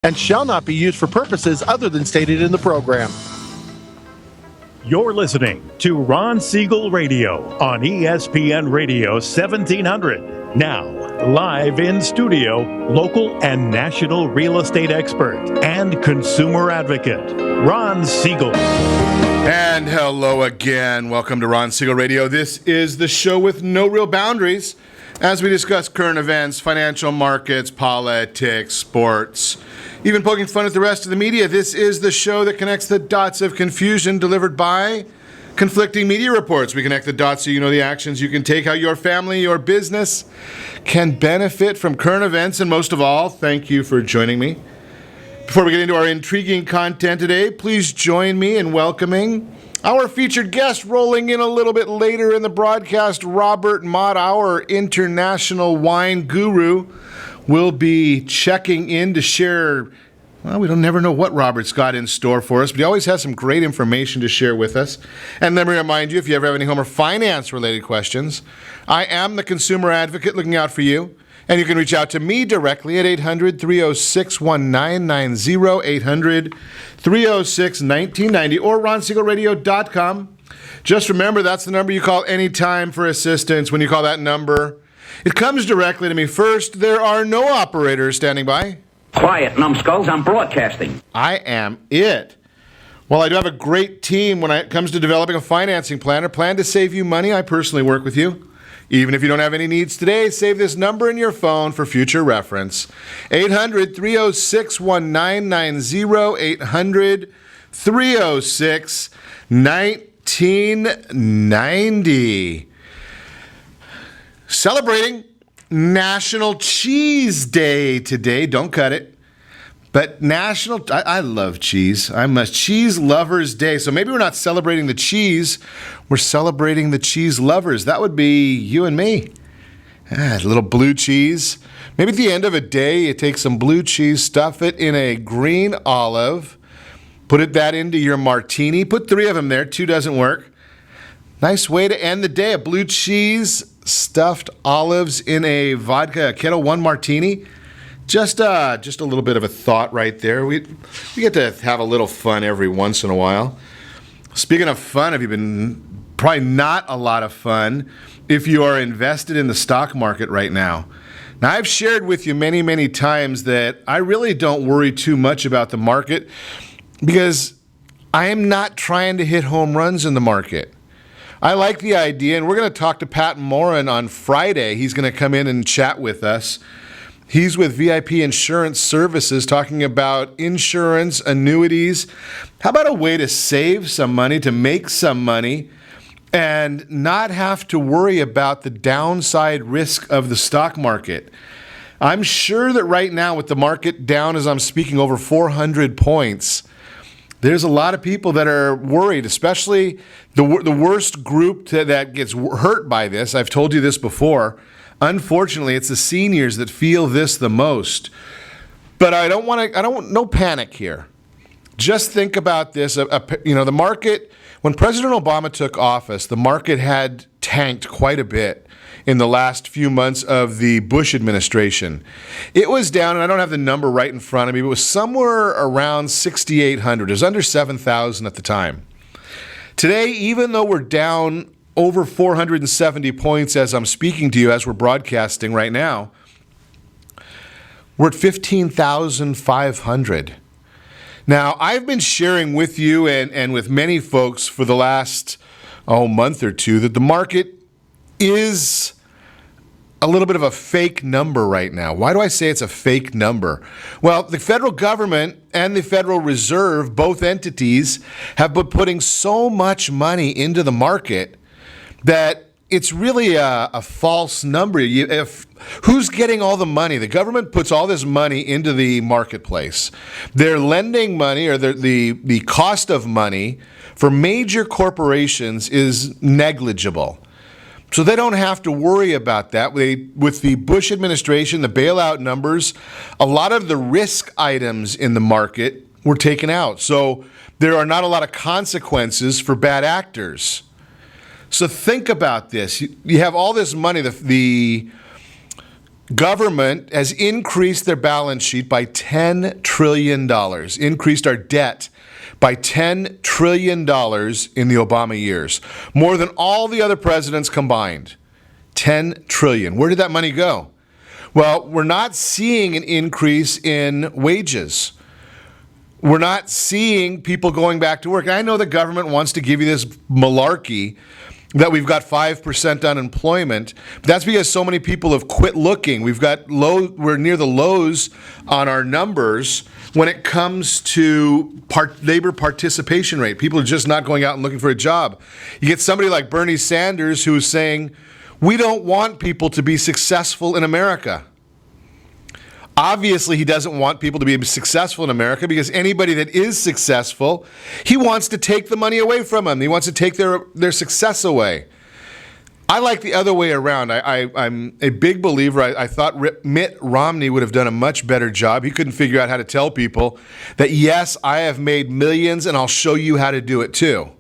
and shall not be used for purposes other than stated in the program. You're listening to Ron Siegel Radio on ESPN Radio 1700. Now, live in studio, local and national real estate expert and consumer advocate, Ron Siegel. And hello again. Welcome to Ron Siegel Radio. This is the show with no real boundaries as we discuss current events, financial markets, politics, sports, even poking fun at the rest of the media. This is the show that connects the dots of confusion delivered by conflicting media reports. We connect the dots so you know the actions you can take, how your family, your business can benefit from current events. And most of all, thank you for joining me. Before we get into our intriguing content today, please join me in welcoming our featured guest, rolling in a little bit later in the broadcast. Robert Mott, our international wine guru, will be checking in to share. Well, we don't never know what Robert's got in store for us, but he always has some great information to share with us. And let me remind you, if you ever have any home or finance-related questions, I am the consumer advocate looking out for you. And you can reach out to me directly at 800-306-1990, 800-306-1990, or ronsiegelradio.com. Just remember, that's the number you call anytime for assistance. When you call that number, it comes directly to me. First, there are no operators standing by. Quiet, numbskulls, I'm broadcasting. I am it. Well, I do have a great team when it comes to developing a financing plan or plan to save you money. I personally work with you. Even if you don't have any needs today, save this number in your phone for future reference. 800-306-1990, 800-306-1990. Celebrating National Cheese Day today. Don't cut it. But I love cheese. I'm a cheese lover's day. So maybe we're not celebrating the cheese. We're celebrating the cheese lovers. That would be you and me. A little blue cheese. Maybe at the end of a day, you take some blue cheese, stuff it in a green olive, put that into your martini. Put 3 of them there. 2 doesn't work. Nice way to end the day. A blue cheese, stuffed olives in a vodka Ketel One martini. Just a little bit of a thought right there. We get to have a little fun every once in a while. Speaking of fun, have you been probably not a lot of fun if you are invested in the stock market right now? Now, I've shared with you many, many times that I really don't worry too much about the market because I am not trying to hit home runs in the market. I like the idea, and we're going to talk to Pat Morin on Friday. He's going to come in and chat with us. He's with VIP Insurance Services talking about insurance, annuities. How about a way to save some money, to make some money, and not have to worry about the downside risk of the stock market? I'm sure that right now with the market down, as I'm speaking, over 400 points, there's a lot of people that are worried, especially the worst group that gets hurt by this. I've told you this before. Unfortunately, it's the seniors that feel this the most. But no panic here. Just think about this. The market, when President Obama took office, the market had tanked quite a bit in the last few months of the Bush administration. It was down, and I don't have the number right in front of me, but it was somewhere around 6,800. It was under 7,000 at the time. Today, even though we're down over 470 points as I'm speaking to you, as we're broadcasting right now, we're at 15,500. Now, I've been sharing with you and with many folks for the last month or two that the market is a little bit of a fake number right now. Why do I say it's a fake number? Well, the federal government and the Federal Reserve, both entities, have been putting so much money into the market that it's really a false number. Who's getting all the money? The government puts all this money into the marketplace. They're lending money, or the cost of money for major corporations is negligible. So they don't have to worry about that. With the Bush administration, the bailout numbers, a lot of the risk items in the market were taken out. So there are not a lot of consequences for bad actors. So think about this. You have all this money. The government has increased their balance sheet by $10 trillion, increased our debt by $10 trillion in the Obama years, more than all the other presidents combined. $10 trillion. Where did that money go? Well, we're not seeing an increase in wages. We're not seeing people going back to work. And I know the government wants to give you this malarkey that we've got 5% unemployment. But that's because so many people have quit looking. We're near the lows on our numbers when it comes to labor participation rate. People are just not going out and looking for a job. You get somebody like Bernie Sanders who's saying, we don't want people to be successful in America. Obviously, he doesn't want people to be successful in America because anybody that is successful, he wants to take the money away from them. He wants to take their success away. I like the other way around. I'm a big believer. I thought Mitt Romney would have done a much better job. He couldn't figure out how to tell people that, yes, I have made millions and I'll show you how to do it too.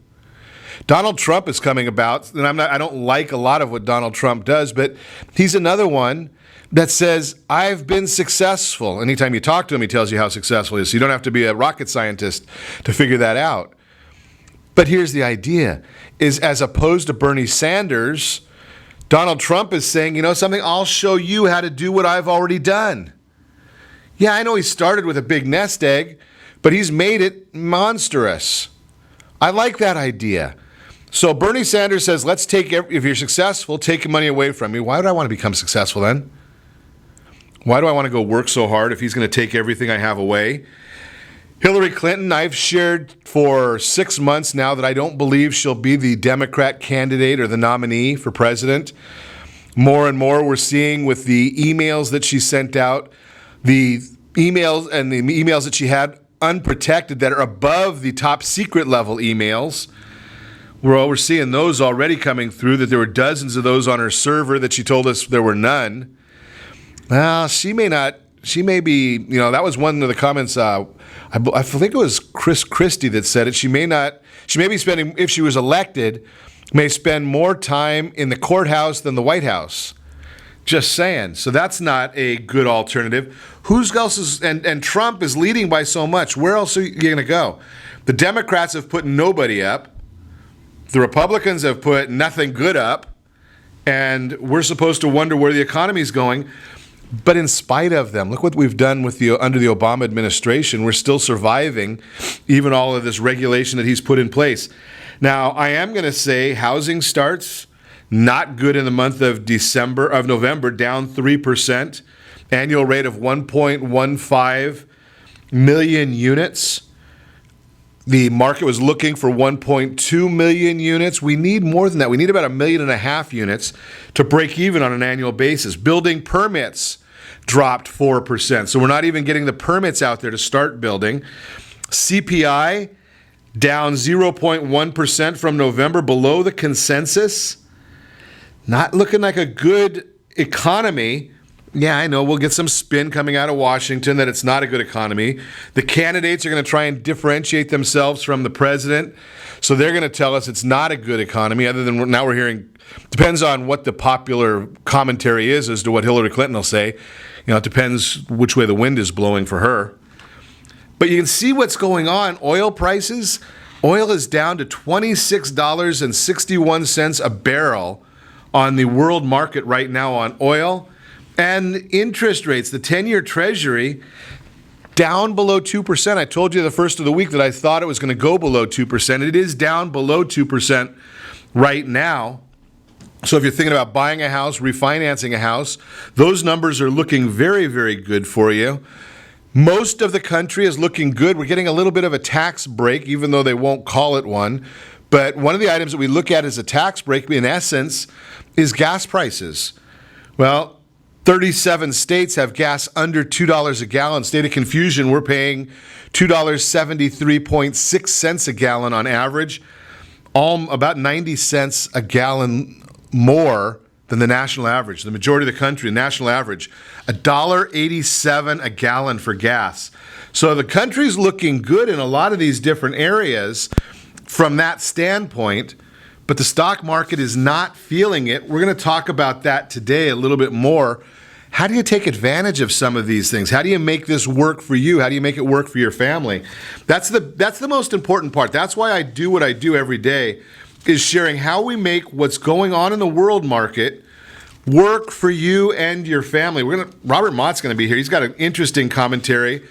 Donald Trump is coming about, and I don't like a lot of what Donald Trump does, but he's another one that says, I've been successful. Anytime you talk to him, he tells you how successful he is. So you don't have to be a rocket scientist to figure that out. But here's the idea, is as opposed to Bernie Sanders, Donald Trump is saying, you know something, I'll show you how to do what I've already done. Yeah, I know he started with a big nest egg, but he's made it monstrous. I like that idea. So Bernie Sanders says, if you're successful, take money away from me. Why would I want to become successful then? Why do I want to go work so hard if he's going to take everything I have away? Hillary Clinton, I've shared for 6 months now that I don't believe she'll be the Democrat candidate or the nominee for president. More and more we're seeing with the emails that she sent out, the emails that she had unprotected that are above the top secret level emails. We're seeing those already coming through, that there were dozens of those on her server that she told us there were none. Well, she may be, that was one of the comments, I think it was Chris Christie that said it. She may be spending, if she was elected, may spend more time in the courthouse than the White House. Just saying. So that's not a good alternative. Who else is, and Trump is leading by so much. Where else are you going to go? The Democrats have put nobody up. The Republicans have put nothing good up, and we're supposed to wonder where the economy is going. But in spite of them, look what we've done under the Obama administration. We're still surviving, even all of this regulation that he's put in place. Now, I am going to say housing starts not good in the month of November, down 3%, annual rate of 1.15 million units. The market was looking for 1.2 million units. We need more than that. We need about 1.5 million units to break even on an annual basis. Building permits dropped 4%. So we're not even getting the permits out there to start building. CPI down 0.1% from November, below the consensus. Not looking like a good economy. Yeah, I know. We'll get some spin coming out of Washington that it's not a good economy. The candidates are going to try and differentiate themselves from the president. So they're going to tell us it's not a good economy, other than now we're hearing, depends on what the popular commentary is as to what Hillary Clinton will say. It depends which way the wind is blowing for her. But you can see what's going on. Oil prices, oil is down to $26.61 a barrel on the world market right now on oil. And interest rates, the 10-year Treasury, down below 2%. I told you the first of the week that I thought it was going to go below 2%. It is down below 2% right now. So if you're thinking about buying a house, refinancing a house, those numbers are looking very, very good for you. Most of the country is looking good. We're getting a little bit of a tax break, even though they won't call it one. But one of the items that we look at as a tax break, in essence, is gas prices. Well, 37 states have gas under $2 a gallon. State of confusion, we're paying $2.73.6 a gallon on average, about 90 cents a gallon more than the national average. The majority of the country, the national average, $1.87 a gallon for gas. So the country's looking good in a lot of these different areas from that standpoint, but the stock market is not feeling it. We're going to talk about that today a little bit more. how do you take advantage of some of these things? How do you make this work for you? How do you make it work for your family? That's the most important part. That's why I do what I do every day, is sharing how we make what's going on in the world market work for you and your family. Robert Mott's going to be here. He's got an interesting commentary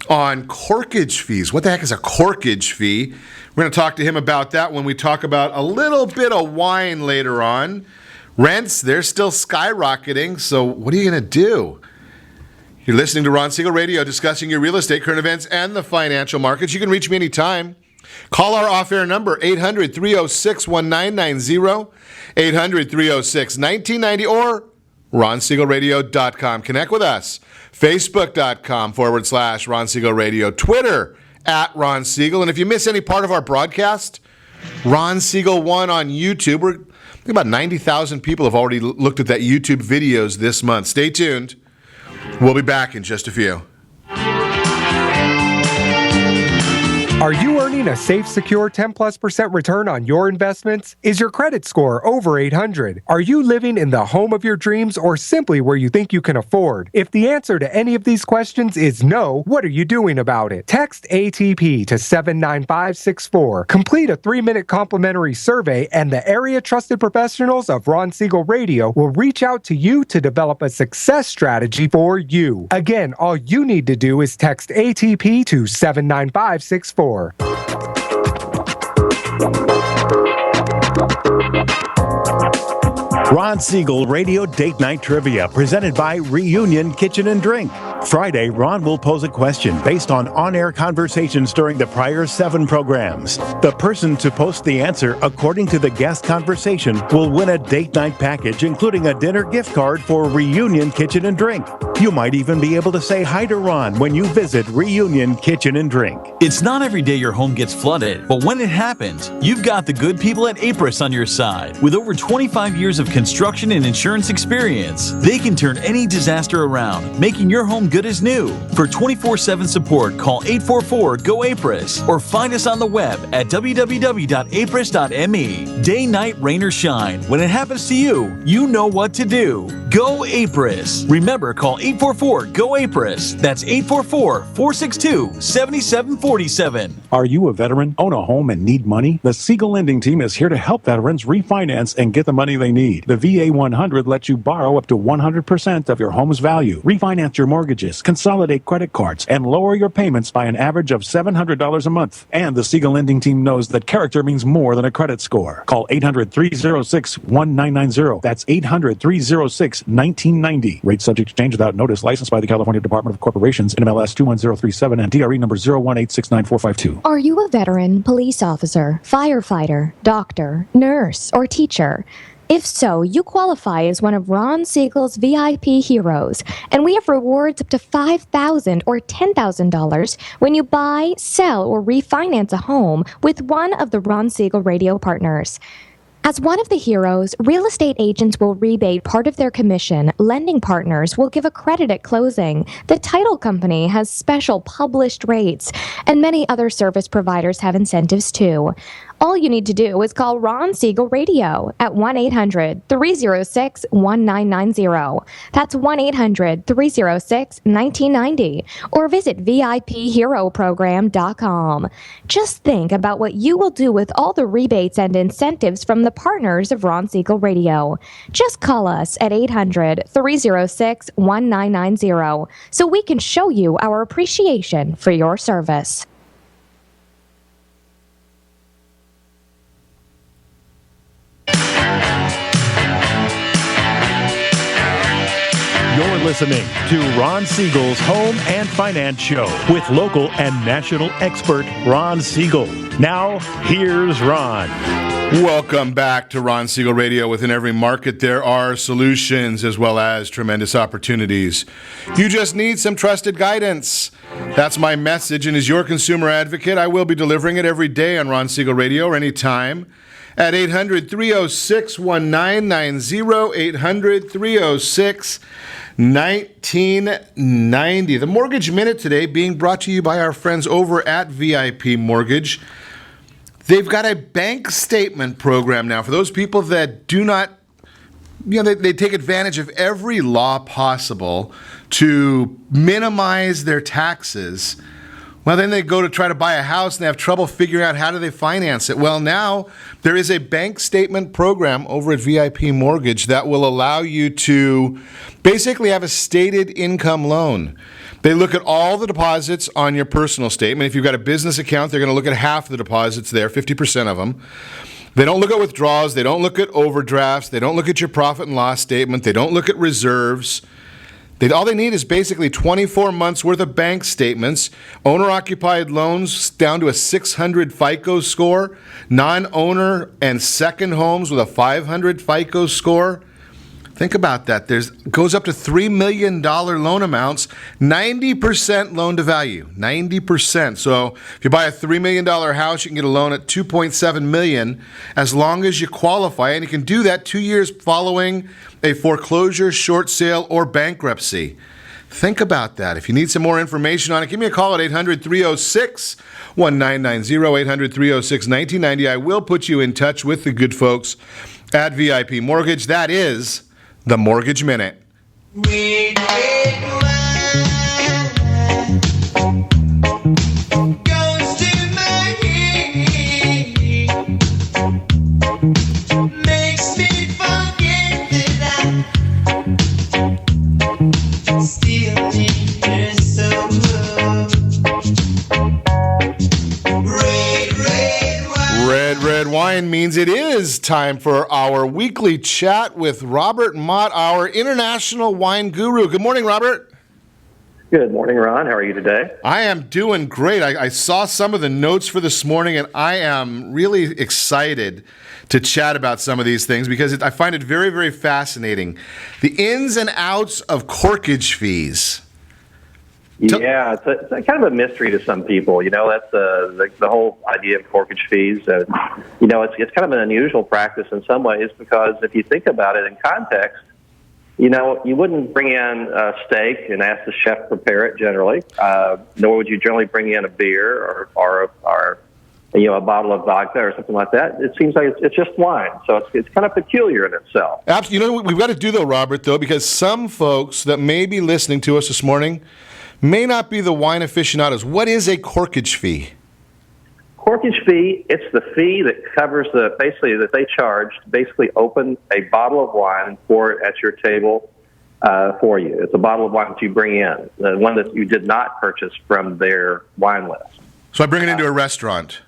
on corkage fees. What the heck is a corkage fee? We're going to talk to him about that when we talk about a little bit of wine later on. Rents, they're still skyrocketing, so what are you going to do? You're listening to Ron Siegel Radio, discussing your real estate, current events, and the financial markets. You can reach me anytime. Call our off-air number, 800-306-1990, 800-306-1990, or RonSiegelRadio.com. Connect with us, Facebook.com/Ron Siegel Radio, Twitter @Ron Siegel. And if you miss any part of our broadcast, Ron Siegel 1 on YouTube. I think about 90,000 people have already looked at that YouTube videos this month. Stay tuned. We'll be back in just a few. Are you earning a safe, secure 10+% return on your investments? Is your credit score over 800? Are you living in the home of your dreams or simply where you think you can afford? If the answer to any of these questions is no, what are you doing about it? Text ATP to 79564. Complete a 3-minute complimentary survey, and the area trusted professionals of Ron Siegel Radio will reach out to you to develop a success strategy for you. Again, all you need to do is text ATP to 79564. Ron Siegel Radio Date Night Trivia, presented by Reunion Kitchen and Drink. Friday, Ron will pose a question based on-air conversations during the prior 7 programs. The person to post the answer according to the guest conversation will win a date night package, including a dinner gift card for Reunion Kitchen and Drink. You might even be able to say hi to Ron when you visit Reunion Kitchen and Drink. It's not every day your home gets flooded, but when it happens, you've got the good people at Apris on your side. With over 25 years of construction and insurance experience, they can turn any disaster around, making your home good as new. For 24/7 support, call 844-GO-APRIS or find us on the web at www.apris.me. Day, night, rain, or shine, when it happens to you, you know what to do. Go Apris. Remember, call 844-GO-APRIS. That's 844-462-7747. Are you a veteran, own a home, and need money? The Siegel Lending Team is here to help veterans refinance and get the money they need. The VA 100 lets you borrow up to 100% of your home's value, refinance your mortgages, consolidate credit cards, and lower your payments by an average of $700 a month. And the Siegel Lending Team knows that character means more than a credit score. Call 800-306-1990. That's 800-306-1990. Rate subject to change without notice. Licensed by the California Department of Corporations, NMLS 21037, and DRE number 018694452. Are you a veteran, police officer, firefighter, doctor, nurse, or teacher? If so, you qualify as one of Ron Siegel's VIP heroes, and we have rewards up to $5,000 or $10,000 when you buy, sell, or refinance a home with one of the Ron Siegel Radio partners. As one of the heroes, real estate agents will rebate part of their commission, lending partners will give a credit at closing, the title company has special published rates, and many other service providers have incentives too. All you need to do is call Ron Siegel Radio at 1-800-306-1990. That's 1-800-306-1990. Or visit VIPHeroProgram.com. Just think about what you will do with all the rebates and incentives from the partners of Ron Siegel Radio. Just call us at 800-306-1990 so we can show you our appreciation for your service. You're listening to Ron Siegel's Home and Finance Show with local and national expert Ron Siegel. Now, here's Ron. Welcome back to Ron Siegel Radio. Within every market, there are solutions as well as tremendous opportunities. You just need some trusted guidance. That's my message, and as your consumer advocate, I will be delivering it every day on Ron Siegel Radio or anytime at 800-306-1990, 800-306-1990. The Mortgage Minute today being brought to you by our friends over at VIP Mortgage. They've got a bank statement program now for those people that do not they take advantage of every law possible to minimize their taxes. Well, then they go to try to buy a house and they have trouble figuring out how do they finance it. Well, now there is a bank statement program over at VIP Mortgage that will allow you to basically have a stated income loan. They look at all the deposits on your personal statement. If you've got a business account, they're going to look at half the deposits there, 50% of them. They don't look at withdrawals. They don't look at overdrafts. They don't look at your profit and loss statement. They don't look at reserves. All they need is basically 24 months worth of bank statements, owner-occupied loans down to a 600 FICO score, non-owner and second homes with a 500 FICO score. Think about that. Goes up to $3 million loan amounts, 90% loan to value, 90%. So if you buy a $3 million house, you can get a loan at $2.7 million as long as you qualify. And you can do that 2 years following a foreclosure, short sale, or bankruptcy. Think about that. If you need some more information on it, give me a call at 800-306-1990, 800-306-1990. I will put you in touch with the good folks at VIP Mortgage. That is the Mortgage Minute. Red wine means it is time for our weekly chat with Robert Mott, our international wine guru. Good morning, Robert. Good morning, Ron. How are you today? I am doing great. I saw some of the notes for this morning, and I am really excited to chat about some of these things because I find it very, very fascinating. The ins and outs of corkage fees. Yeah, it's kind of a mystery to some people. You know, that's the whole idea of corkage fees. You know, it's kind of an unusual practice in some ways because if you think about it in context, you know, you wouldn't bring in a steak and ask the chef to prepare it generally, nor would you generally bring in a beer or you know, a bottle of vodka or something like that. It seems like it's just wine, so it's kind of peculiar in itself. Absolutely. You know what we've got to do though, Robert, though, because some folks that may be listening to us this morning may not be the wine aficionados. What is a corkage fee? Corkage fee, it's the fee that covers that they charge to basically open a bottle of wine and pour it at your table for you. It's a bottle of wine that you bring in, the one that you did not purchase from their wine list. So I bring it into a restaurant.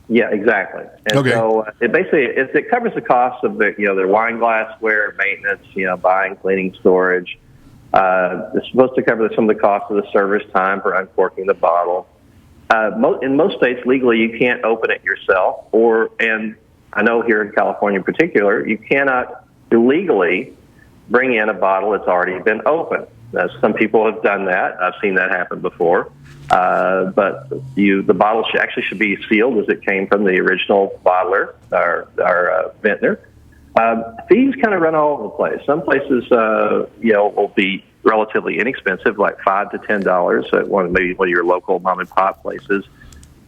Yeah, exactly. And okay. So it covers the cost of their wine glassware, maintenance, buying, cleaning, storage. It's supposed to cover some of the cost of the server's time for uncorking the bottle. In most states, legally, you can't open it yourself, and I know here in California in particular, you cannot illegally bring in a bottle that's already been opened. Some people have done that. I've seen that happen before. But the bottle should be sealed as it came from the original bottler or vintner. Fees kind of run all over the place. Some places, will be relatively inexpensive, like $5 to $10 at one of your local mom and pop places.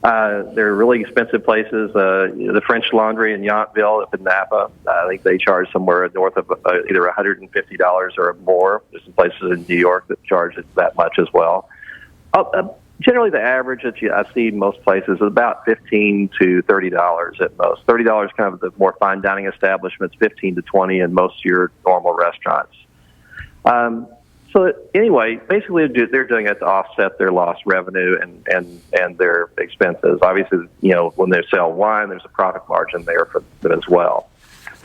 There are really expensive places. The French Laundry in Yountville up in Napa, I think they charge somewhere north of either $150 or more. There's some places in New York that charge it that much as well. Generally, the average that I see in most places is about $15 to $30 at most. $30 kind of the more fine dining establishments, $15 to $20 in most of your normal restaurants. So anyway, basically they're doing it to offset their lost revenue and their expenses. Obviously, when they sell wine, there's a profit margin there for them as well.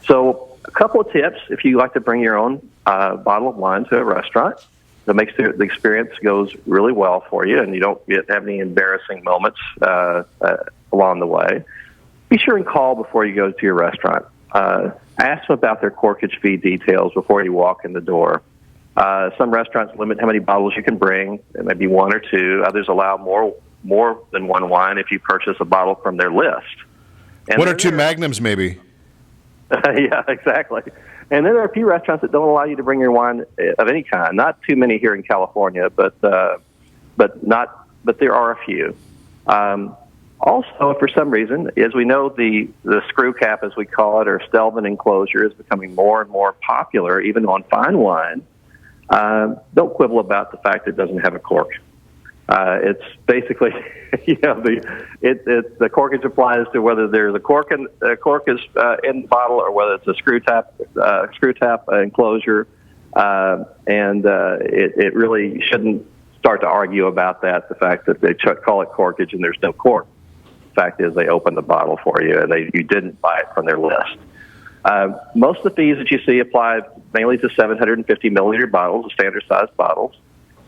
So a couple of tips if you like to bring your own bottle of wine to a restaurant. That makes the experience goes really well for you, and you don't have any embarrassing moments along the way. Be sure and call before you go to your restaurant. Ask them about their corkage fee details before you walk in the door. Some restaurants limit how many bottles you can bring. It may be one or two. Others allow more than one wine if you purchase a bottle from their list. And one or two magnums, maybe. Yeah, exactly. And then there are a few restaurants that don't allow you to bring your wine of any kind. Not too many here in California, but there are a few. Also, for some reason, as we know, the screw cap, as we call it, or Stelvin enclosure, is becoming more and more popular, even on fine wine. Don't quibble about the fact that it doesn't have a cork. It's basically, the corkage applies to whether there's a cork is in the bottle or whether it's a screw tap enclosure, and it really shouldn't start to argue about that. The fact that they call it corkage and there's no cork. The fact is, they opened the bottle for you, and you didn't buy it from their list. Most of the fees that you see apply mainly to 750 milliliter bottles, the standard size bottles.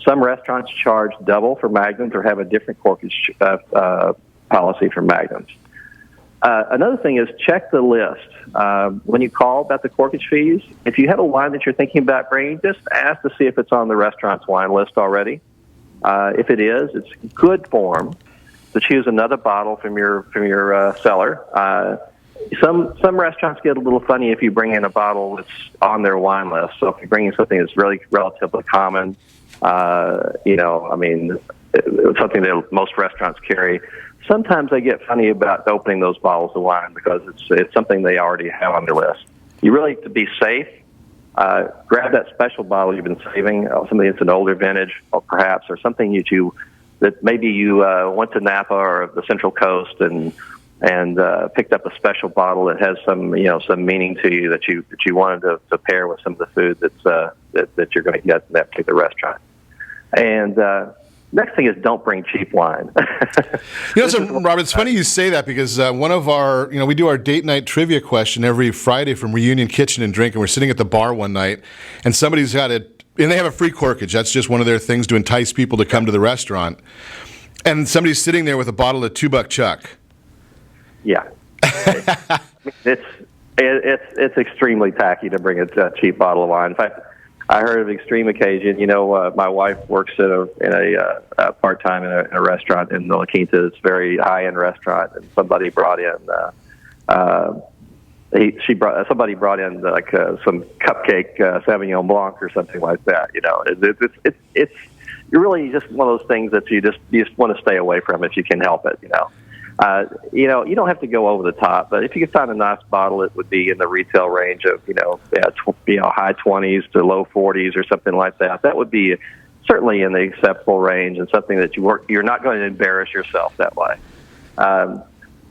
Some restaurants charge double for magnums or have a different corkage policy for magnums. Another thing is check the list. When you call about the corkage fees, if you have a wine that you're thinking about bringing, just ask to see if it's on the restaurant's wine list already. If it is, it's good form to choose another bottle from your cellar. Some restaurants get a little funny if you bring in a bottle that's on their wine list. So if you bring in something that's really relatively common, it's something that most restaurants carry. Sometimes they get funny about opening those bottles of wine because it's something they already have on their list. You really, to be safe, grab that special bottle you've been saving, something that's an older vintage, or perhaps, or something that maybe you went to Napa or the Central Coast and picked up a special bottle that has some meaning to you that you wanted to pair with some of the food that you're going to get in that particular restaurant. And next thing is, don't bring cheap wine. Robert, it's funny you say that because one of our, we do our date night trivia question every Friday from Reunion Kitchen and Drink, and we're sitting at the bar one night, and somebody's got it. And they have a free corkage. That's just one of their things to entice people to come to the restaurant. And somebody's sitting there with a bottle of $2 Chuck. Yeah, it's extremely tacky to bring a cheap bottle of wine. In fact, I heard of an extreme occasion. My wife works in a part time in a restaurant in La Quinta. It's a very high end restaurant, and somebody brought in. Somebody brought in some cupcake Sauvignon Blanc or something like that. It's really just one of those things that you just want to stay away from if you can help it. You don't have to go over the top, but if you could find a nice bottle, it would be in the retail range of high 20s to low 40s or something like that. That would be certainly in the acceptable range and something that you're not going to embarrass yourself that way.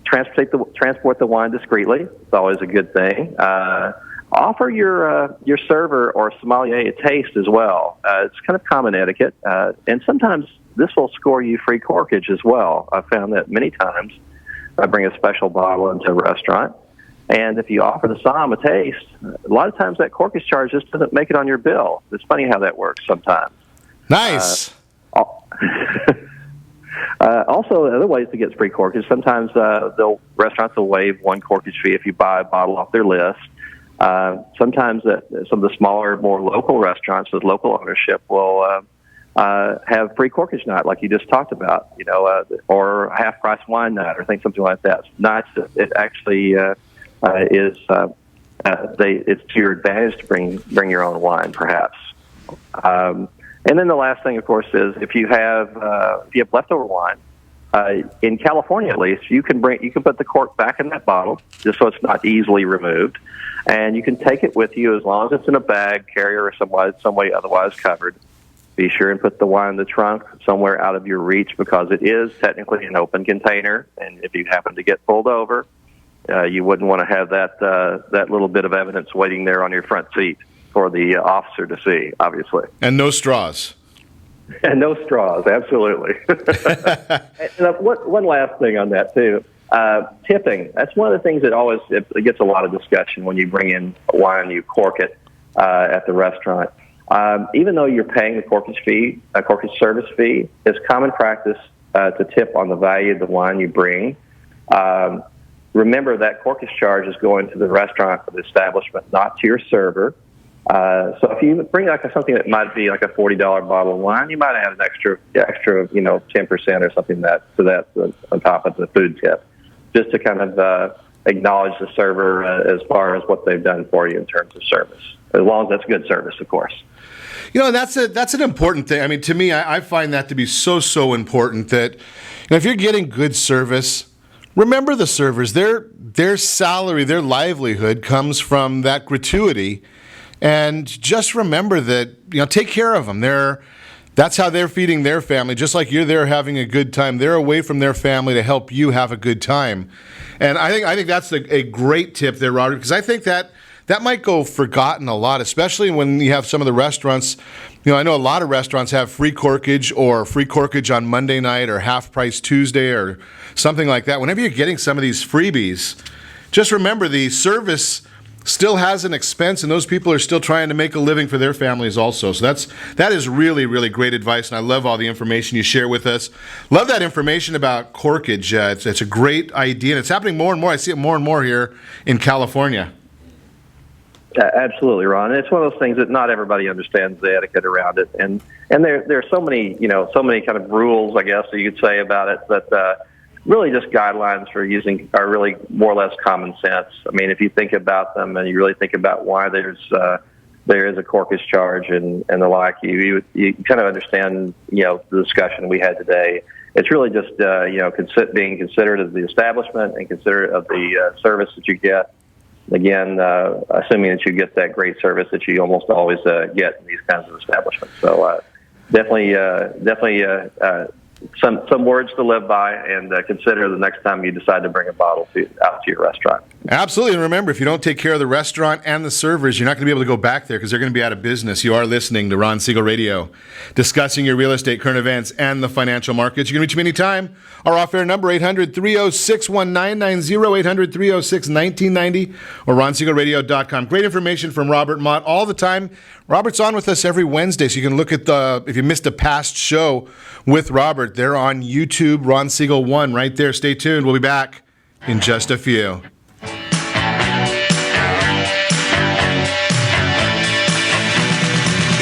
Transport the wine discreetly. It's always a good thing. Offer your server or sommelier a taste as well. It's kind of common etiquette, and sometimes this will score you free corkage as well. I've found that many times. I bring a special bottle into a restaurant, and if you offer the som a taste, a lot of times that corkage charge just doesn't make it on your bill. It's funny how that works sometimes. Nice. Also, other ways to get free corkage. Sometimes restaurants will waive one corkage fee if you buy a bottle off their list. Sometimes some of the smaller, more local restaurants with local ownership will have free corkage night, like you just talked about, or half price wine night, or something like that. Nights it actually is. It's to your advantage to bring your own wine, perhaps. And then the last thing, of course, is if you have leftover wine, in California at least, you can put the cork back in that bottle just so it's not easily removed, and you can take it with you as long as it's in a bag, carrier, or some way otherwise covered. Be sure and put the wine in the trunk somewhere out of your reach because it is technically an open container, and if you happen to get pulled over, you wouldn't want to have that little bit of evidence waiting there on your front seat for the officer to see, obviously. And no straws. And no straws, absolutely. And one last thing on that, too. Tipping. That's one of the things that always it gets a lot of discussion when you bring in wine, you cork it at the restaurant. Even though you're paying the corkage service fee, it's common practice to tip on the value of the wine you bring. Remember that corkage charge is going to the restaurant or the establishment, not to your server. So if you bring something that might be like a $40 bottle of wine, you might add an extra 10% or something to that on top of the food tip, just to kind of acknowledge the server as far as what they've done for you in terms of service, as long as that's good service, of course. That's an important thing. To me, I find that to be so important that if you're getting good service, remember the servers. Their salary, their livelihood comes from that gratuity. And just remember that, take care of them. That's how they're feeding their family. Just like you're there having a good time, they're away from their family to help you have a good time. And I think that's a great tip there, Robert, because I think that might go forgotten a lot, especially when you have some of the restaurants. I know a lot of restaurants have free corkage or free corkage on Monday night or half price Tuesday or something like that. Whenever you're getting some of these freebies, just remember the service still has an expense, and those people are still trying to make a living for their families also. So that is really, really great advice, and I love all the information you share with us. Love that information about corkage. It's a great idea, and it's happening more and more. I see it more and more here in California. Absolutely, Ron. It's one of those things that not everybody understands the etiquette around it, and there are so many kind of rules, I guess you could say, about it that really just guidelines for using are really more or less common sense. I mean, if you think about them and you really think about why there is a corkage charge and the like, you kind of understand the discussion we had today. It's really just being considerate of the establishment and considerate of the service that you get. Again, assuming that you get that great service that you almost always get in these kinds of establishments. So definitely some words to live by, and consider the next time you decide to bring a bottle out to your restaurant. Absolutely. And remember, if you don't take care of the restaurant and the servers, you're not going to be able to go back there because they're going to be out of business. You are listening to Ron Siegel Radio, discussing your real estate, current events, and the financial markets. You can reach me anytime. Our off-air number, 800-306-1990, 800-306-1990, or ronsiegelradio.com. Great information from Robert Mott all the time. Robert's on with us every Wednesday, so you can look at if you missed a past show with Robert, they're on YouTube, Ron Siegel 1, right there. Stay tuned. We'll be back in just a few.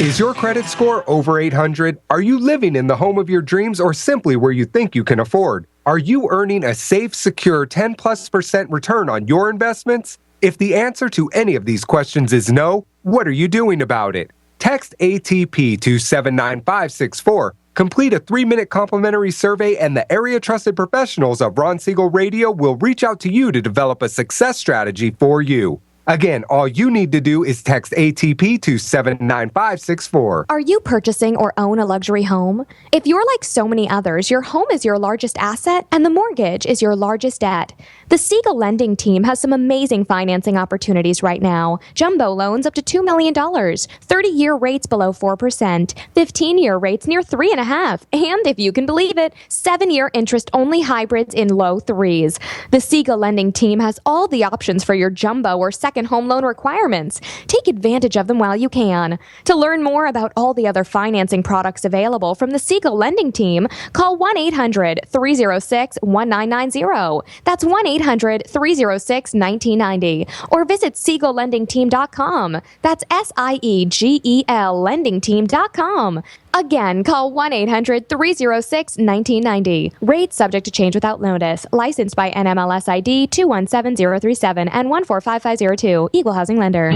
Is your credit score over 800? Are you living in the home of your dreams or simply where you think you can afford? Are you earning a safe, secure 10+% return on your investments? If the answer to any of these questions is no, what are you doing about it? Text ATP to 79564. Complete a 3-minute complimentary survey, and the area trusted professionals of Ron Siegel Radio will reach out to you to develop a success strategy for you. Again, all you need to do is text ATP to 79564. Are you purchasing or own a luxury home? If you're like so many others, your home is your largest asset and the mortgage is your largest debt. The Siegel lending team has some amazing financing opportunities right now. Jumbo loans up to $2 million, 30-year rates below 4%, 15-year rates near 3.5%, and if you can believe it, 7-year interest-only hybrids in low 3s. The Siegel lending team has all the options for your jumbo or second home loan requirements. Take advantage of them while you can. To learn more about all the other financing products available from the Siegel lending team, call 1-800-306-1990. That's 1-800-306-1990. Or visit SiegelLendingTeam.com. That's SIEGEL lendingteam.com. Again, call 1-800-306-1990. Rates subject to change without notice. Licensed by NMLS ID 217037 and 145502. Equal housing lender.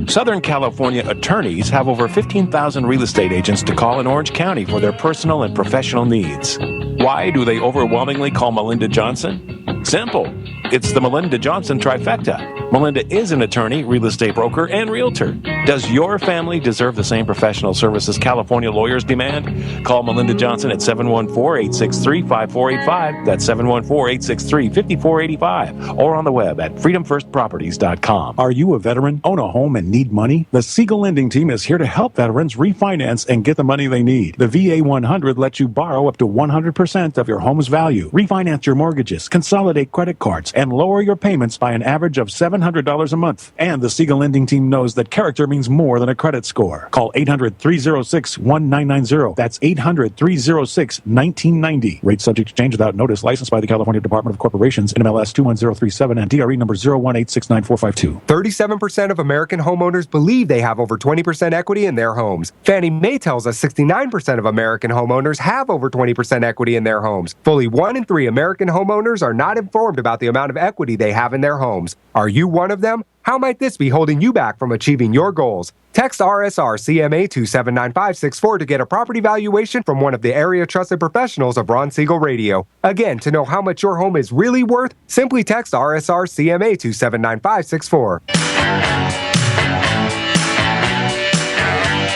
Southern California attorneys have over 15,000 real estate agents to call in Orange County for their personal and professional needs. Why do they overwhelmingly call Melinda Johnson? Simple. It's the Melinda Johnson trifecta. Melinda is an attorney, real estate broker, and realtor. Does your family deserve the same professional services California lawyers demand? Call Melinda Johnson at 714-863-5485. That's 714-863-5485. Or on the web at freedomfirstproperties.com. Are you a veteran, own a home, and need money? The Siegel lending team is here to help veterans refinance and get the money they need. The VA 100 lets you borrow up to 100% of your home's value, refinance your mortgages, consolidate credit cards, and lower your payments by an average of $700 a month. And the Siegel lending team knows that character means more than a credit score. Call 800-306-1990. That's 800-306-1990. Rate subject to change without notice. Licensed by the California Department of Corporations, NMLS 21037, and DRE number 018694552. 37% of American homeowners believe they have over 20% equity in their homes. Fannie Mae tells us 69% of American homeowners have over 20% equity in their homes. Fully 1 in 3 American homeowners are not informed about the amount of equity they have in their homes. Are you one of them? How might this be holding you back from achieving your goals? Text RSR CMA to 79564 to get a property valuation from one of the area trusted professionals of Ron Siegel Radio. Again, to know how much your home is really worth, simply text RSR CMA to 79564.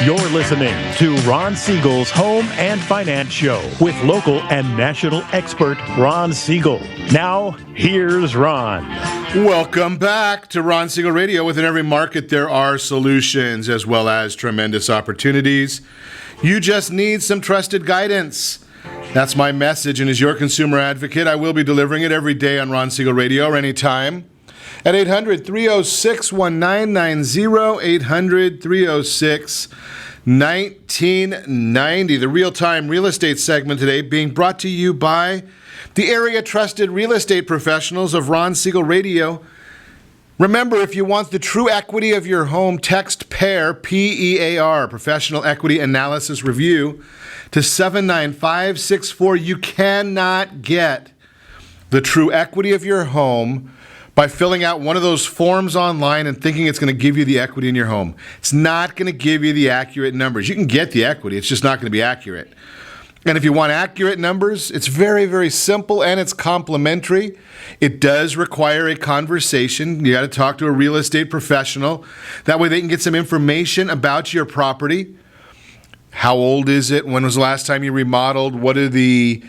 You're listening to Ron Siegel's Home and Finance Show with local and national expert Ron Siegel. Now, here's Ron. Welcome back to Ron Siegel Radio. Within every market, there are solutions as well as tremendous opportunities. You just need some trusted guidance. That's my message, and as your consumer advocate, I will be delivering it every day on Ron Siegel Radio or anytime at 800-306-1990, 800-306-1990. The real-time real estate segment today being brought to you by the area trusted real estate professionals of Ron Siegel Radio. Remember, if you want the true equity of your home, text PAIR, P-E-A-R, Professional Equity Analysis Review, to 79564. You cannot get the true equity of your home by filling out one of those forms online and thinking it's going to give you the equity in your home. It's not going to give you the accurate numbers. You can get the equity, it's just not going to be accurate. And if you want accurate numbers, it's very, very simple and it's complimentary. It does require a conversation. You got to talk to a real estate professional. That way they can get some information about your property. How old is it? When was the last time you remodeled? What did the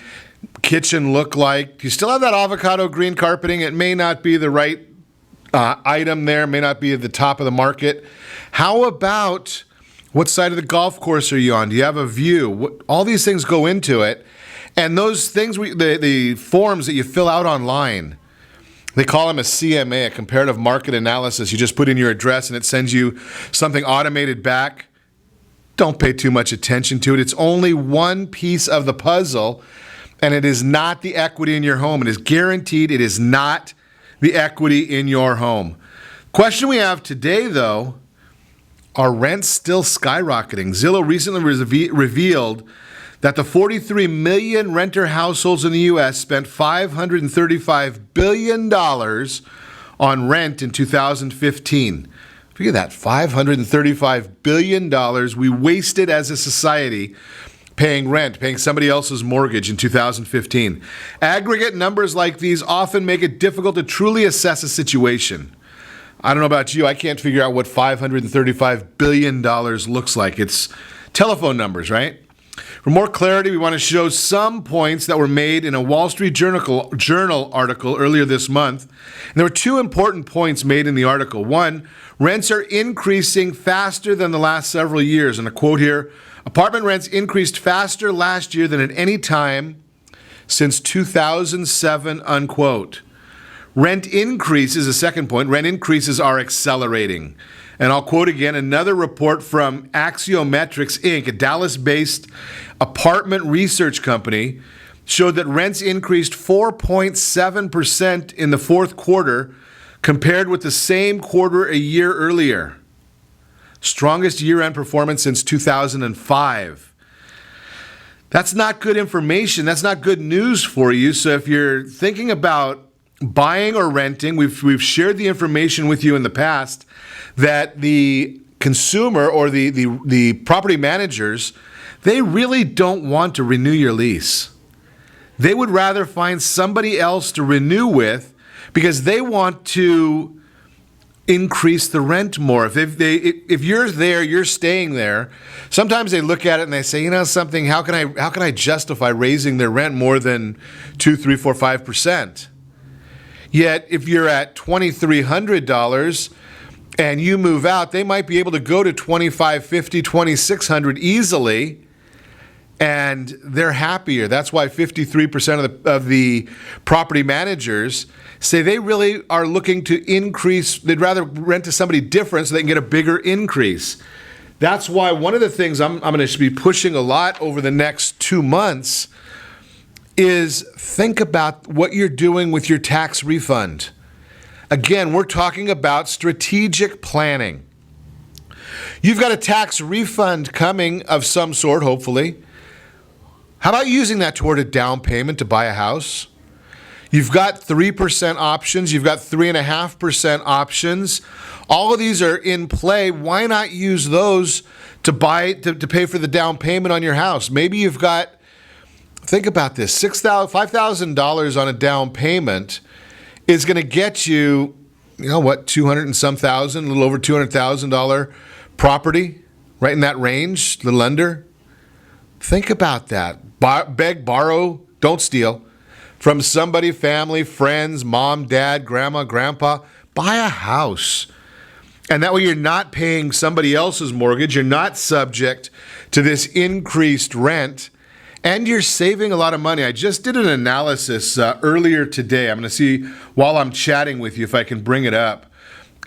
kitchen look like? Do you still have that avocado green carpeting? It may not be the right item there. It may not be at the top of the market. How about what side of the golf course are you on? Do you have a view? All these things go into it. And those things, the forms that you fill out online, they call them a CMA, a comparative market analysis. You just put in your address and it sends you something automated back. Don't pay too much attention to it. It's only one piece of the puzzle, and it is not the equity in your home. It is guaranteed it is not the equity in your home. Question we have today, though, are rents still skyrocketing? Zillow recently revealed that the 43 million renter households in the U.S. spent $535 billion on rent in 2015. Figure that, $535 billion we wasted as a society paying rent, paying somebody else's mortgage in 2015. Aggregate numbers like these often make it difficult to truly assess a situation. I don't know about you, I can't figure out what $535 billion looks like. It's telephone numbers, right? For more clarity, we want to show some points that were made in a Wall Street Journal article earlier this month. And there were two important points made in the article. One, rents are increasing faster than the last several years. And a quote here, apartment rents increased faster last year than at any time since 2007, unquote. Rent increases, a second point, rent increases are accelerating. And I'll quote again another report from Axiometrics, Inc., a Dallas-based apartment research company, showed that rents increased 4.7% in the fourth quarter compared with the same quarter a year earlier. Strongest year-end performance since 2005. That's not good information. That's not good news for you. So if you're thinking about buying or renting, we've shared the information with you in the past that the consumer or the property managers, they really don't want to renew your lease. They would rather find somebody else to renew with because they want to increase the rent more. If you're there, you're staying there. Sometimes they look at it and they say, you know something, how can I justify raising their rent more than 2, 3, 4, 5%? Yet if you're at $2,300 and you move out, they might be able to go to $2,550, $2,600 easily, and they're happier. That's why 53% of the property managers say they really are looking to increase. They'd rather rent to somebody different so they can get a bigger increase. That's why one of the things I'm going to be pushing a lot over the next 2 months is think about what you're doing with your tax refund. Again, we're talking about strategic planning. You've got a tax refund coming of some sort, hopefully. How about using that toward a down payment to buy a house? You've got 3% options. You've got 3.5% options. All of these are in play. Why not use those to pay for the down payment on your house? Maybe you've got, think about this, $5,000 on a down payment is going to get you, 200 and some thousand, a little over $200,000 property, right in that range, a little under. Think about that. Beg, borrow, don't steal from somebody, family, friends, mom, dad, grandma, grandpa. Buy a house. And that way you're not paying somebody else's mortgage. You're not subject to this increased rent. And you're saving a lot of money. I just did an analysis earlier today. I'm going to see while I'm chatting with you if I can bring it up.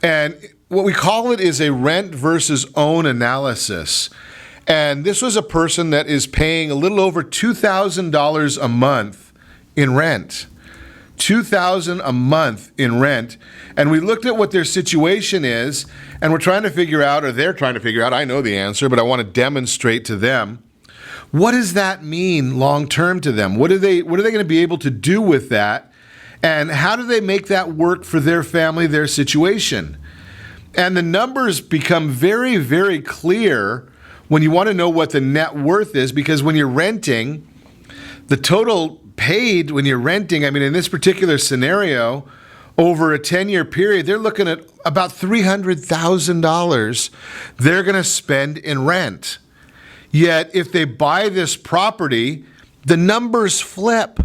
And what we call it is a rent versus own analysis. And this was a person that is paying a little over $2,000 a month in rent. $2,000 a month in rent. And we looked at what their situation is, and we're trying to figure out, or they're trying to figure out, I know the answer, but I want to demonstrate to them, what does that mean long term to them? What are they going to be able to do with that? And how do they make that work for their family, their situation? And the numbers become very, very clear when you want to know what the net worth is, because when you're renting, the total paid when you're renting, in this particular scenario, over a 10-year period, they're looking at about $300,000 they're going to spend in rent. Yet, if they buy this property, the numbers flip.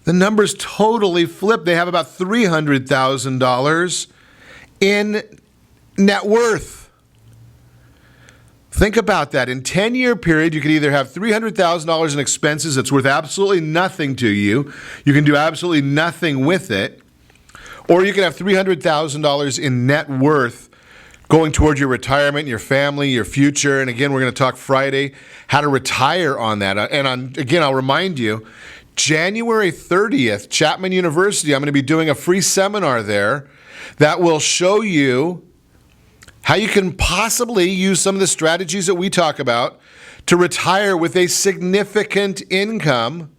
The numbers totally flip. They have about $300,000 in net worth. Think about that. In a 10-year period, you could either have $300,000 in expenses that's worth absolutely nothing to you. You can do absolutely nothing with it. Or you can have $300,000 in net worth going toward your retirement, your family, your future. And again, we're going to talk Friday how to retire on that. Again, I'll remind you, January 30th, Chapman University, I'm going to be doing a free seminar there that will show you how you can possibly use some of the strategies that we talk about to retire with a significant income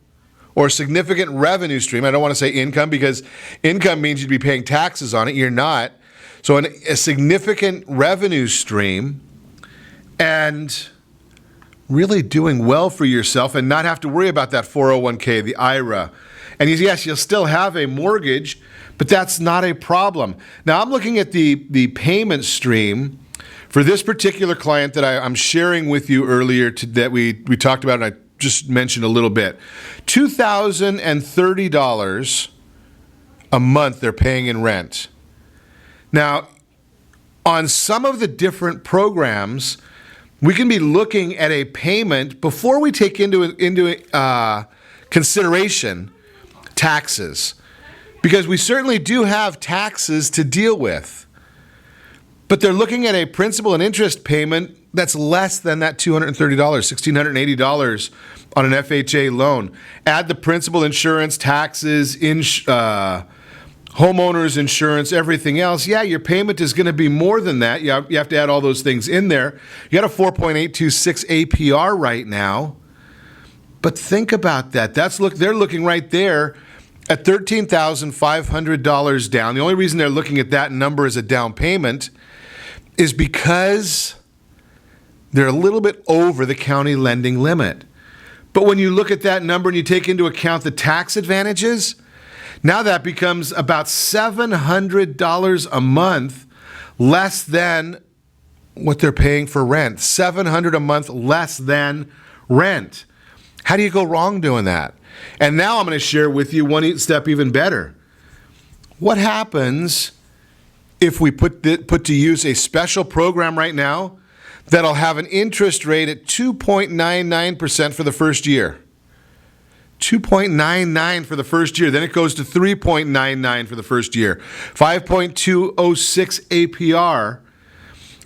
or significant revenue stream. I don't want to say income because income means you'd be paying taxes on it. You're not. So a significant revenue stream and really doing well for yourself and not have to worry about that 401k, the IRA. And yes, you'll still have a mortgage, but that's not a problem. Now, I'm looking at the payment stream for this particular client that I'm sharing with you earlier that we talked about, and I just mentioned a little bit. $2,030 a month they're paying in rent. Now, on some of the different programs, we can be looking at a payment before we take into consideration taxes, because we certainly do have taxes to deal with. But they're looking at a principal and interest payment that's less than that $230, $1,680 on an FHA loan. Add the principal, insurance, taxes, homeowners insurance, everything else. Yeah, your payment is going to be more than that. You have to add all those things in there. You got a 4.826 APR right now. But think about that. They're looking right there at $13,500 down. The only reason they're looking at that number as a down payment is because they're a little bit over the county lending limit. But when you look at that number and you take into account the tax advantages, now that becomes about $700 a month less than what they're paying for rent. $700 a month less than rent. How do you go wrong doing that? And now I'm going to share with you one step even better. What happens if we put to use a special program right now that'll have an interest rate at 2.99% for the first year? 2.99 for the first year. Then it goes to 3.99 for the first year. 5.206 APR.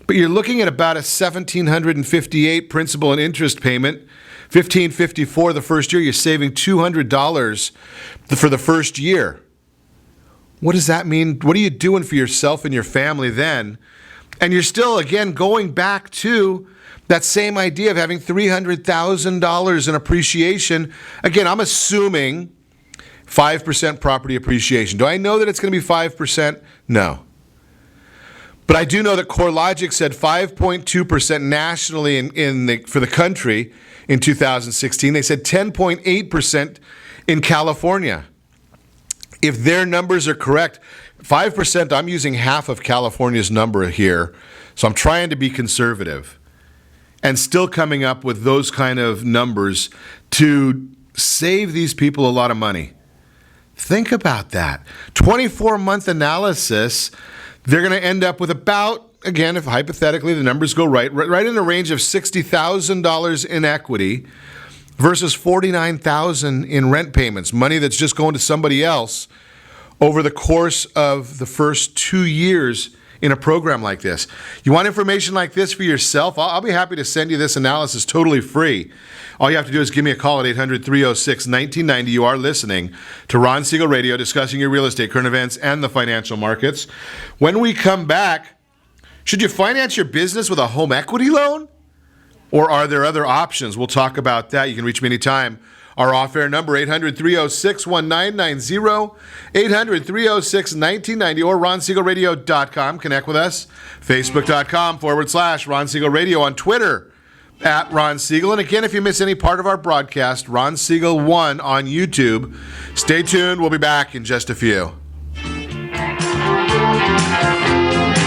But you're looking at about a $1,758 principal and interest payment. $1,554 the first year. You're saving $200 for the first year. What does that mean? What are you doing for yourself and your family then? And you're still, again, going back to that same idea of having $300,000 in appreciation. Again, I'm assuming 5% property appreciation. Do I know that it's going to be 5%? No. But I do know that CoreLogic said 5.2% nationally for the country in 2016. They said 10.8% in California. If their numbers are correct, 5%, I'm using half of California's number here, so I'm trying to be conservative and still coming up with those kind of numbers to save these people a lot of money. Think about that. 24-month analysis, they're going to end up with about, again, if hypothetically the numbers go right in the range of $60,000 in equity versus $49,000 in rent payments, money that's just going to somebody else over the course of the first 2 years in a program like this. You want information like this for yourself? I'll be happy to send you this analysis totally free. All you have to do is give me a call at 800-306-1990. You are listening to Ron Siegel Radio, discussing your real estate, current events, and the financial markets. When we come back, should you finance your business with a home equity loan? Or are there other options? We'll talk about that. You can reach me anytime. Our off-air number, 800-306-1990, 800-306-1990, or RonSiegelRadio.com. Connect with us, Facebook.com/Ron Siegel Radio, on Twitter, @Ron Siegel. And again, if you miss any part of our broadcast, Ron Siegel 1 on YouTube. Stay tuned. We'll be back in just a few.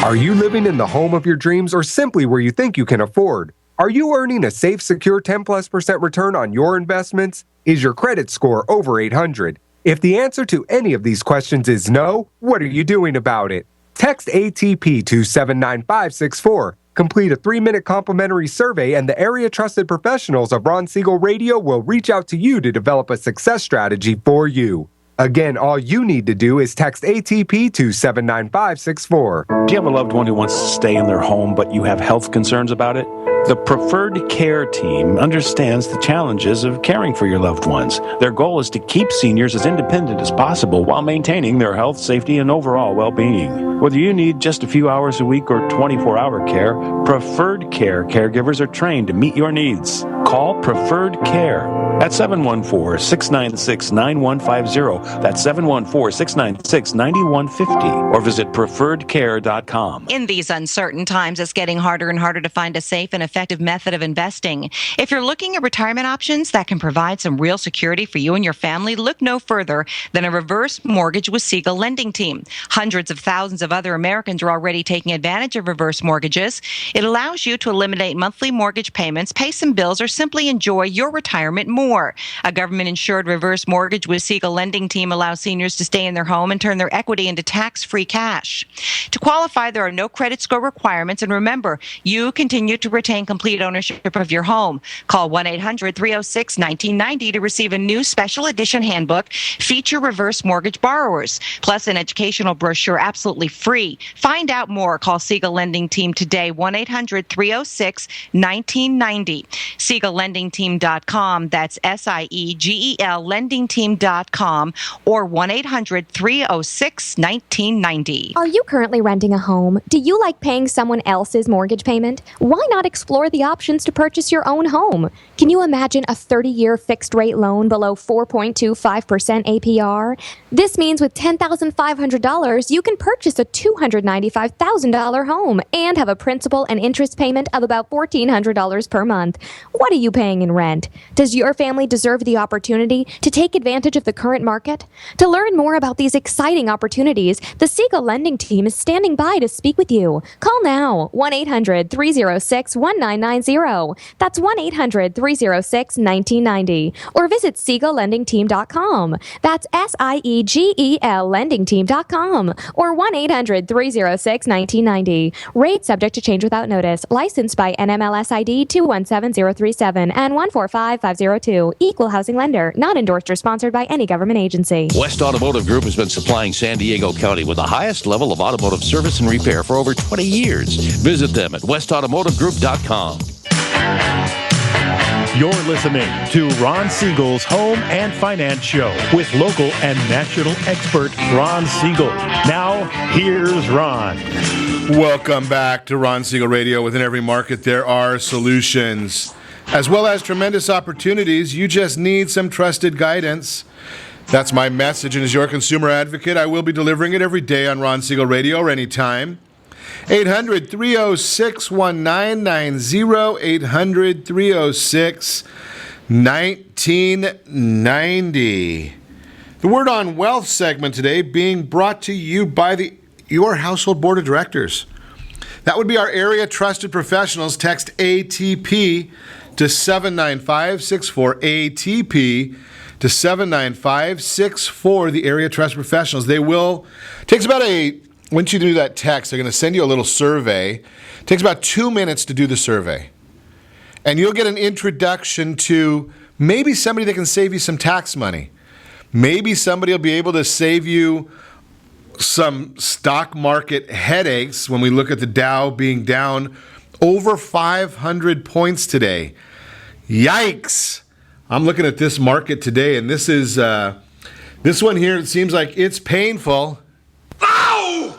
Are you living in the home of your dreams or simply where you think you can afford? Are you earning a safe, secure 10+% return on your investments? Is your credit score over 800? If the answer to any of these questions is no, what are you doing about it? Text ATP to 79564. Complete a 3-minute complimentary survey, and the area trusted professionals of Ron Siegel Radio will reach out to you to develop a success strategy for you. Again, all you need to do is text ATP to 79564. Do you have a loved one who wants to stay in their home, but you have health concerns about it? The Preferred Care team understands the challenges of caring for your loved ones. Their goal is to keep seniors as independent as possible while maintaining their health, safety, and overall well-being. Whether you need just a few hours a week or 24-hour care, Preferred Care caregivers are trained to meet your needs. Call Preferred Care at 714-696-9150. That's 714-696-9150. Or visit preferredcare.com. In these uncertain times, it's getting harder and harder to find a safe and effective method of investing. If you're looking at retirement options that can provide some real security for you and your family, look no further than a reverse mortgage with Siegel Lending Team. Hundreds of thousands of other Americans are already taking advantage of reverse mortgages. It allows you to eliminate monthly mortgage payments, pay some bills, or simply enjoy your retirement more. A government-insured reverse mortgage with Siegel Lending Team allows seniors to stay in their home and turn their equity into tax-free cash. To qualify, there are no credit score requirements, and remember, you continue to retain complete ownership of your home. Call 1-800-306-1990 to receive a new special edition handbook, Feature Reverse Mortgage Borrowers, plus an educational brochure absolutely free. Find out more. Call Siegel Lending Team today, 1-800-306-1990. SiegelLendingTeam.com, that's SIEGEL LendingTeam.com, or 1-800-306-1990. Are you currently renting a home? Do you like paying someone else's mortgage payment? Why not explore the options to purchase your own home? Can you imagine a 30-year fixed-rate loan below 4.25% APR? This means with $10,500, you can purchase a $295,000 home and have a principal and interest payment of about $1,400 per month. What are you paying in rent? Does your family deserve the opportunity to take advantage of the current market? To learn more about these exciting opportunities, the Siegel Lending Team is standing by to speak with you. Call now, 1-800-306-1990. That's 1-800-306-1990. Or visit SiegelLendingTeam.com. That's SIEGEL LendingTeam.com. Or 1-800-306-1990. Rate subject to change without notice. Licensed by NMLS ID 217037 and 145502. Equal housing lender. Not endorsed or sponsored by any government agency. West Automotive Group has been supplying San Diego County with the highest level of automotive service and repair for over 20 years. Visit them at westautomotivegroup.com. You're listening to Ron Siegel's Home and Finance Show with local and national expert Ron Siegel. Now, here's Ron. Welcome back to Ron Siegel Radio. Within every market, there are solutions, as well as tremendous opportunities. You just need some trusted guidance. That's my message, and as your consumer advocate, I will be delivering it every day on Ron Siegel Radio or anytime. 800-306-1990, 800-306-1990. The Word on Wealth segment today being brought to you by your household board of directors. That would be our area trusted professionals. Text ATP to 79564, ATP to 79564, the area trusted professionals. They will, takes about once you do that text, they're going to send you a little survey. It takes about 2 minutes to do the survey. And you'll get an introduction to maybe somebody that can save you some tax money. Maybe somebody will be able to save you some stock market headaches when we look at the Dow being down over 500 points today. Yikes! I'm looking at this market today, and this is this one here. It seems like it's painful. Ow!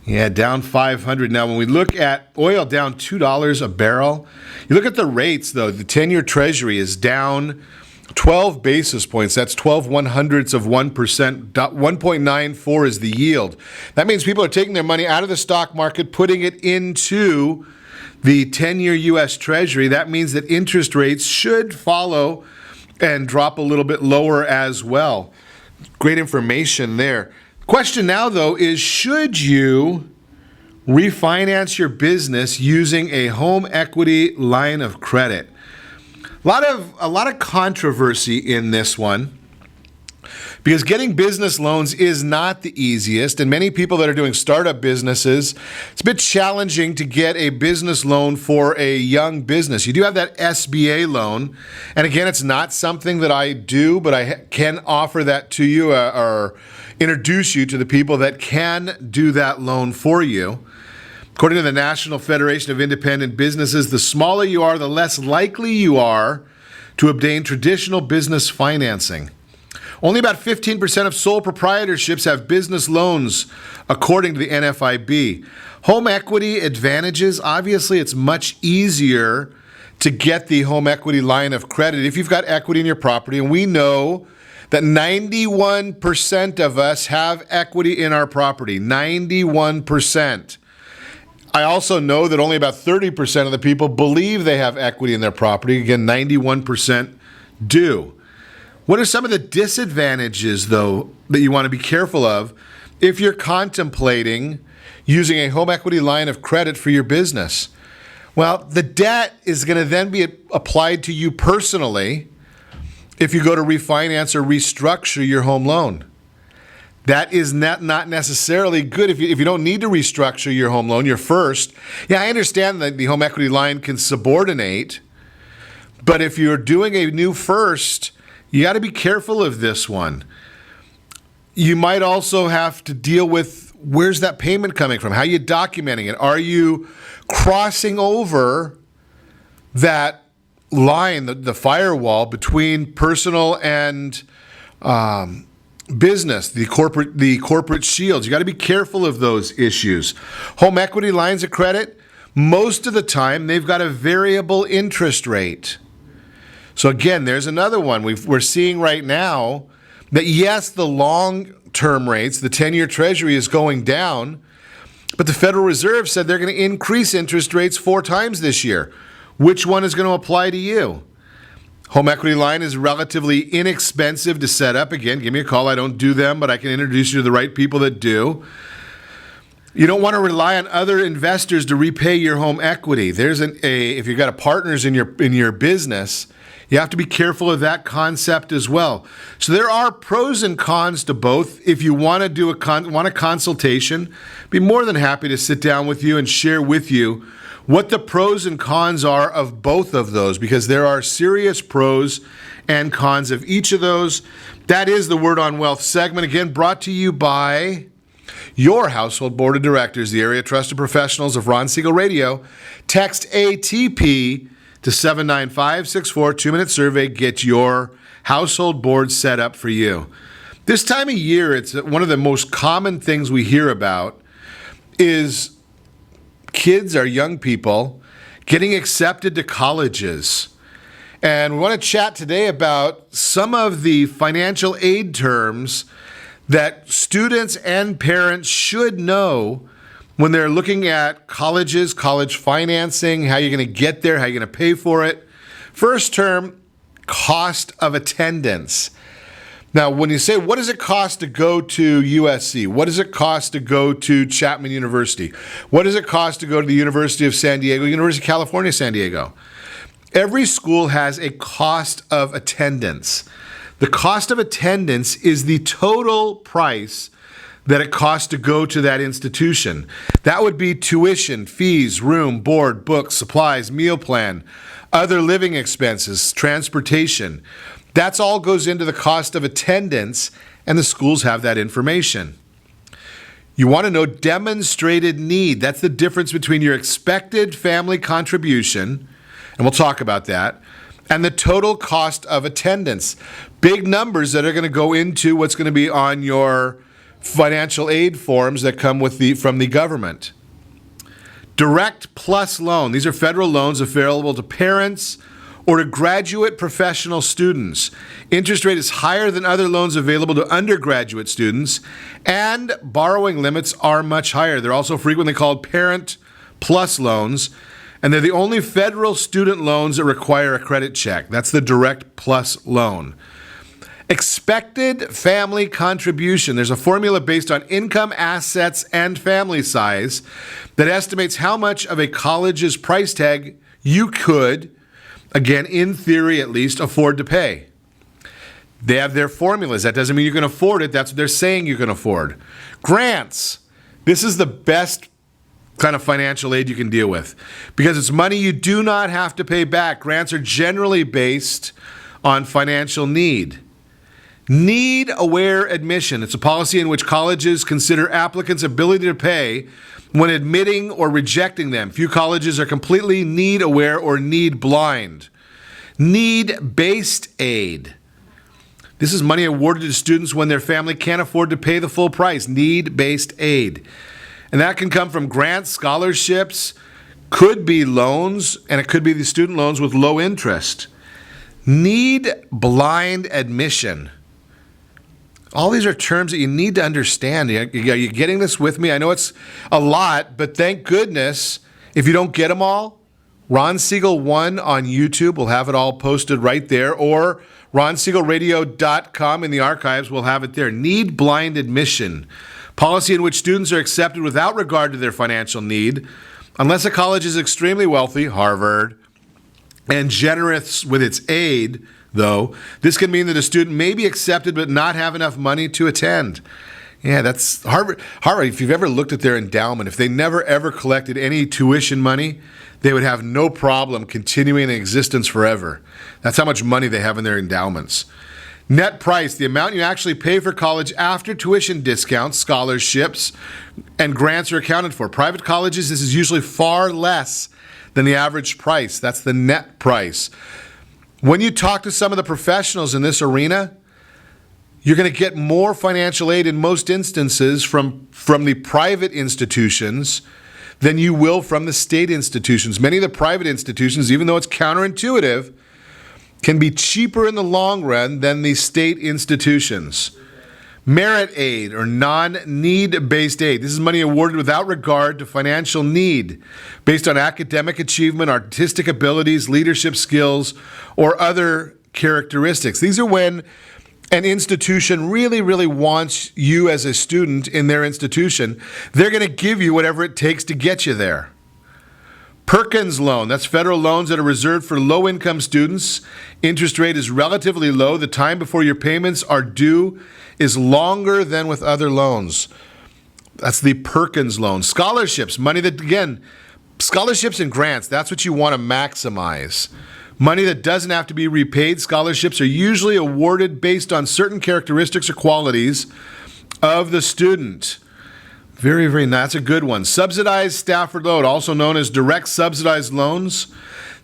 Yeah, down 500. Now, when we look at oil down $2 a barrel, you look at the rates, though. The 10-year Treasury is down 12 basis points. That's 12/100ths of 1%. 1.94 is the yield. That means people are taking their money out of the stock market, putting it into the 10-year U.S. Treasury. That means that interest rates should follow and drop a little bit lower as well. Great information there. Question now, though, is should you refinance your business using a home equity line of credit? A lot of controversy in this one because getting business loans is not the easiest, and many people that are doing startup businesses, it's a bit challenging to get a business loan for a young business. You do have that SBA loan, and again, it's not something that I do, but I can offer that to you or introduce you to the people that can do that loan for you. According to the National Federation of Independent Businesses, the smaller you are, the less likely you are to obtain traditional business financing. Only about 15% of sole proprietorships have business loans, according to the NFIB. Home equity advantages, obviously it's much easier to get the home equity line of credit if you've got equity in your property, and we know that 91% of us have equity in our property, 91%. I also know that only about 30% of the people believe they have equity in their property. Again, 91% do. What are some of the disadvantages, though, that you want to be careful of if you're contemplating using a home equity line of credit for your business? Well, the debt is going to then be applied to you personally if you go to refinance or restructure your home loan. That is not necessarily good if you don't need to restructure your home loan, your first. Yeah, I understand that the home equity line can subordinate, but if you're doing a new first, you got to be careful of this one. You might also have to deal with where's that payment coming from? How are you documenting it? Are you crossing over that line, the firewall between personal and business, the corporate shields? You got to be careful of those issues. Home equity lines of credit, most of the time they've got a variable interest rate. So again, there's another one we're seeing right now that yes, the long-term rates, the 10-year Treasury is going down, but the Federal Reserve said they're going to increase interest rates 4 times this year. Which one is going to apply to you? Home equity line is relatively inexpensive to set up. Again, give me a call. I don't do them, but I can introduce you to the right people that do. You don't want to rely on other investors to repay your home equity. If you've got partners in your business, you have to be careful of that concept as well. So there are pros and cons to both. If you want to do a consultation, I'd be more than happy to sit down with you and share with you what the pros and cons are of both of those, because there are serious pros and cons of each of those. That is the Word on Wealth segment, again, brought to you by your household board of directors, the area trusted professionals of Ron Siegel Radio. Text ATP to 79564, 2-minute survey, get your household board set up for you. This time of year, it's one of the most common things we hear about is kids or young people getting accepted to colleges. And we want to chat today about some of the financial aid terms that students and parents should know when they're looking at colleges, college financing, how you're going to get there, how you're going to pay for it. First term, cost of attendance. Now, when you say, what does it cost to go to USC? What does it cost to go to Chapman University? What does it cost to go to the University of San Diego, University of California, San Diego? Every school has a cost of attendance. The cost of attendance is the total price that it costs to go to that institution. That would be tuition, fees, room, board, books, supplies, meal plan, other living expenses, transportation. That's all goes into the cost of attendance, and the schools have that information. You want to know demonstrated need. That's the difference between your expected family contribution, and we'll talk about that, and the total cost of attendance. Big numbers that are going to go into what's going to be on your financial aid forms that come from the government. Direct plus loan. These are federal loans available to parents or to graduate professional students. Interest rate is higher than other loans available to undergraduate students, and borrowing limits are much higher. They're also frequently called parent plus loans, and they're the only federal student loans that require a credit check. That's the direct plus loan. Expected family contribution. There's a formula based on income, assets, and family size that estimates how much of a college's price tag you could, again, in theory at least, afford to pay. They have their formulas. That doesn't mean you can afford it. That's what they're saying you can afford. Grants. This is the best kind of financial aid you can deal with because it's money you do not have to pay back. Grants are generally based on financial need. Need-aware admission. It's a policy in which colleges consider applicants' ability to pay when admitting or rejecting them. Few colleges are completely need-aware or need-blind. Need-based aid. This is money awarded to students when their family can't afford to pay the full price. Need-based aid. And that can come from grants, scholarships, could be loans, and it could be the student loans with low interest. Need-blind admission. All these are terms that you need to understand. Are you getting this with me? I know it's a lot, but thank goodness if you don't get them all, Ron Siegel 1 on YouTube will have it all posted right there, or ronsiegelradio.com in the archives will have it there. Need blind admission. Policy in which students are accepted without regard to their financial need, unless a college is extremely wealthy, Harvard, and generous with its aid. Though, this can mean that a student may be accepted but not have enough money to attend. Yeah, that's Harvard. If you've ever looked at their endowment, if they never ever collected any tuition money, they would have no problem continuing in existence forever. That's how much money they have in their endowments. Net price, the amount you actually pay for college after tuition discounts, scholarships, and grants are accounted for. Private colleges, this is usually far less than the average price. That's the net price. When you talk to some of the professionals in this arena, you're going to get more financial aid in most instances from the private institutions than you will from the state institutions. Many of the private institutions, even though it's counterintuitive, can be cheaper in the long run than the state institutions. Merit aid or non-need-based aid. This is money awarded without regard to financial need, based on academic achievement, artistic abilities, leadership skills, or other characteristics. These are when an institution really, really wants you as a student in their institution. They're going to give you whatever it takes to get you there. Perkins loan, that's federal loans that are reserved for low-income students. Interest rate is relatively low. The time before your payments are due is longer than with other loans. That's the Perkins loan. Scholarships, money that, again, scholarships and grants, that's what you want to maximize. Money that doesn't have to be repaid. Scholarships are usually awarded based on certain characteristics or qualities of the student. Very, very nice. That's a good one. Subsidized Stafford loan, also known as direct subsidized loans.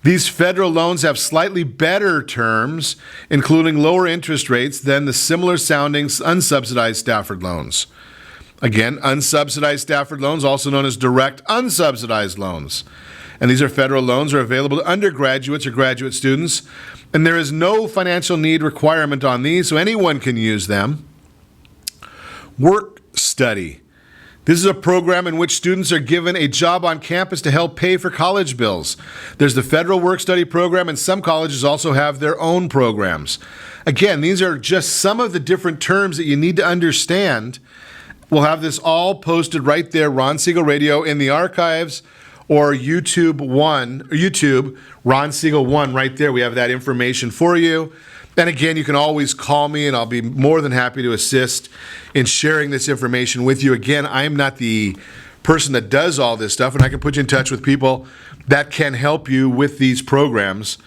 These federal loans have slightly better terms, including lower interest rates than the similar sounding unsubsidized Stafford loans. Again, unsubsidized Stafford loans, also known as direct unsubsidized loans. And these are federal loans, are available to undergraduates or graduate students. And there is no financial need requirement on these, so anyone can use them. Work study. This is a program in which students are given a job on campus to help pay for college bills. There's the federal work study program, and some colleges also have their own programs. Again, these are just some of the different terms that you need to understand. We'll have this all posted right there, Ron Siegel Radio in the archives, or YouTube, Ron Siegel 1 right there. We have that information for you. And again, you can always call me, and I'll be more than happy to assist in sharing this information with you. Again, I am not the person that does all this stuff, and I can put you in touch with people that can help you with these programs.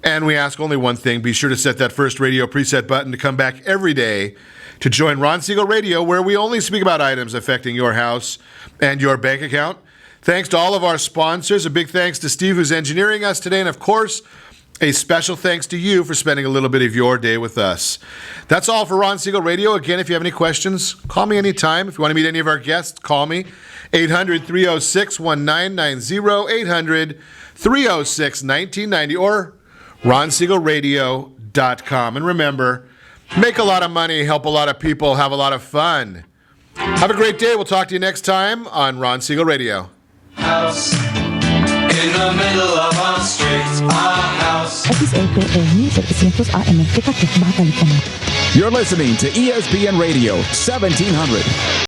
And we ask only one thing. Be sure to set that first radio preset button to come back every day to join Ron Siegel Radio, where we only speak about items affecting your house and your bank account. Thanks to all of our sponsors. A big thanks to Steve, who's engineering us today. And, of course, a special thanks to you for spending a little bit of your day with us. That's all for Ron Siegel Radio. Again, if you have any questions, call me anytime. If you want to meet any of our guests, call me. 800-306-1990, 800-306-1990, or ronsiegelradio.com. And remember, make a lot of money, help a lot of people, have a lot of fun. Have a great day. We'll talk to you next time on Ron Siegel Radio. House in the middle of our street, our house. You're listening to ESPN Radio 1700.